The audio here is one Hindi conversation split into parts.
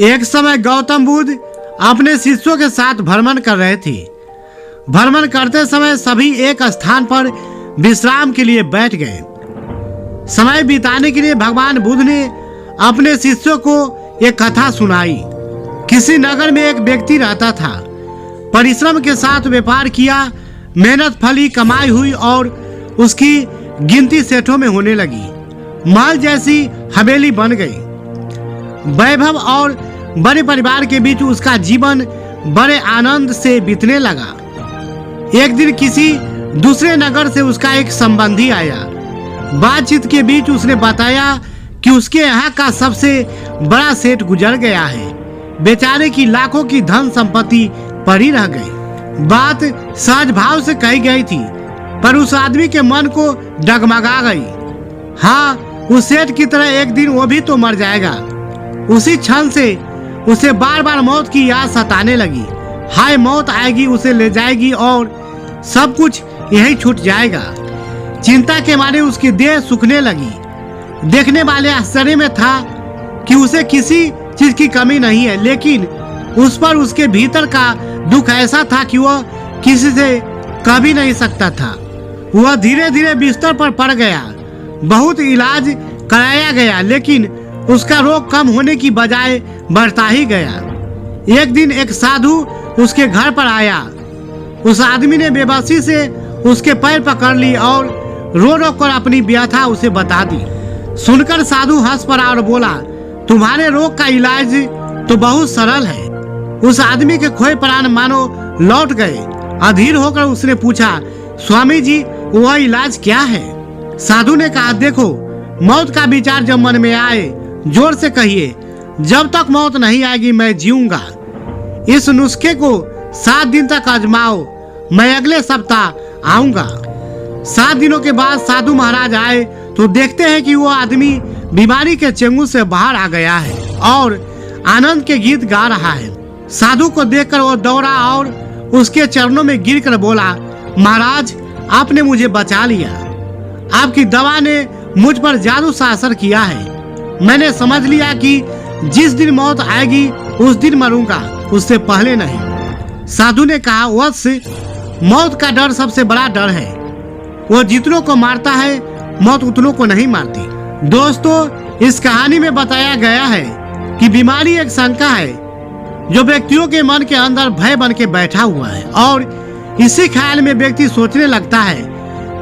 एक समय गौतम बुद्ध अपने शिष्यों के साथ भ्रमण कर रहे थे। भ्रमण करते समय सभी एक स्थान पर विश्राम के लिए बैठ गए। समय बिताने के लिए भगवान बुद्ध ने अपने शिष्यों को एक कथा सुनाई। किसी नगर में एक व्यक्ति रहता था। परिश्रम के साथ व्यापार किया, मेहनत फली कमाई हुई और उसकी गिनती सेठों में होने लगी। महल जैसी हवेली बन गई। वैभव और बड़े परिवार के बीच उसका जीवन बड़े आनंद से बीतने लगा। एक दिन किसी दूसरे नगर से उसका एक संबंधी आया। बातचीत के बीच उसने बताया कि उसके यहाँ का सबसे बड़ा सेठ गुजर गया है। बेचारे की लाखों की धन संपत्ति पड़ी रह गई। बात सहज भाव से कही गई थी, पर उस आदमी के मन को डगमगा गई। हाँ, उस सेठ की तरह एक दिन वो भी तो मर जाएगा। उसी क्षण से उसे बार बार मौत की याद सताने लगी। हाय, मौत आएगी, उसे ले जाएगी और सब कुछ यही छूट जाएगा। चिंता के मारे उसकी देह सूखने लगी। देखने वाले आश्चर्य में था कि उसे किसी चीज की कमी नहीं है, लेकिन उस पर उसके भीतर का दुख ऐसा था कि वह किसी से कह भी नहीं सकता था। वह धीरे धीरे बिस्तर पर पड़ गया। बहुत इलाज कराया गया, लेकिन उसका रोग कम होने की बजाय बढ़ता ही गया। एक दिन एक साधु उसके घर पर आया। उस आदमी ने बेबसी से उसके पैर पकड़ ली और रो रो कर अपनी व्यथा उसे बता दी। सुनकर साधु हंस पड़ा और बोला, तुम्हारे रोग का इलाज तो बहुत सरल है। उस आदमी के खोए प्राण मानो लौट गए। अधीर होकर उसने पूछा, स्वामी जी, वह इलाज क्या है? साधु ने कहा, देखो, मौत का विचार जब मन में आए, जोर से कहिए, जब तक मौत नहीं आएगी मैं जीऊंगा। इस नुस्खे को 7 दिन तक आजमाओ, मैं अगले सप्ताह आऊंगा। 7 दिनों के बाद साधु महाराज आए तो देखते हैं कि वो आदमी बीमारी के चंगुल से बाहर आ गया है और आनंद के गीत गा रहा है। साधु को देखकर वो दौड़ा और उसके चरणों में गिरकर बोला, महाराज, आपने मुझे बचा लिया। आपकी दवा ने मुझ पर जादू सा असर किया है। मैंने समझ लिया कि जिस दिन मौत आएगी उस दिन मरूंगा, उससे पहले नहीं। साधु ने कहा, वत्स, मौत का डर सबसे बड़ा डर है। वो जितनों को मारता है, मौत उतनों को नहीं मारती। दोस्तों, इस कहानी में बताया गया है कि बीमारी एक शंका है जो व्यक्तियों के मन के अंदर भय बन के बैठा हुआ है और इसी ख्याल में व्यक्ति सोचने लगता है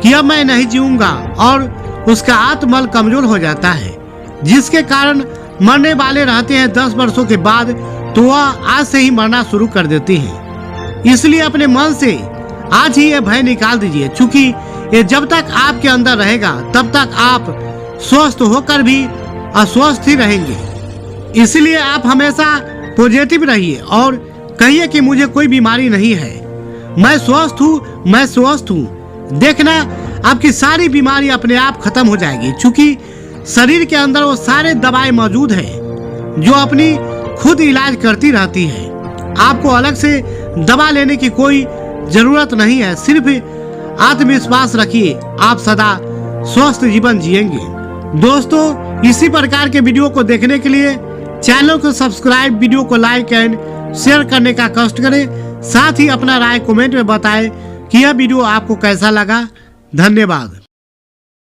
कि अब मैं नहीं जीऊंगा और उसका आत्मबल कमजोर हो जाता है, जिसके कारण मरने वाले रहते हैं 10 वर्षों के बाद तो वह आज से ही मरना शुरू कर देती हैं। इसलिए अपने मन से आज ही ये भय निकाल दीजिए, क्योंकि ये जब तक आपके अंदर रहेगा तब तक आप स्वस्थ होकर भी अस्वस्थ ही रहेंगे। इसलिए आप हमेशा पॉजिटिव रहिए और कहिए कि मुझे कोई बीमारी नहीं है, मैं स्वस्थ हूँ, मैं स्वस्थ हूँ। देखना, आपकी सारी बीमारी अपने आप खत्म हो जाएगी, क्योंकि शरीर के अंदर वो सारे दवाएं मौजूद है जो अपनी खुद इलाज करती रहती है। आपको अलग से दवा लेने की कोई जरूरत नहीं है। सिर्फ आत्मविश्वास रखिए, आप सदा स्वस्थ जीवन जिएंगे। दोस्तों, इसी प्रकार के वीडियो को देखने के लिए चैनल को सब्सक्राइब, वीडियो को लाइक एंड शेयर करने का कष्ट करें। साथ ही अपना राय कमेंट में बताएं कि यह वीडियो आपको कैसा लगा। धन्यवाद।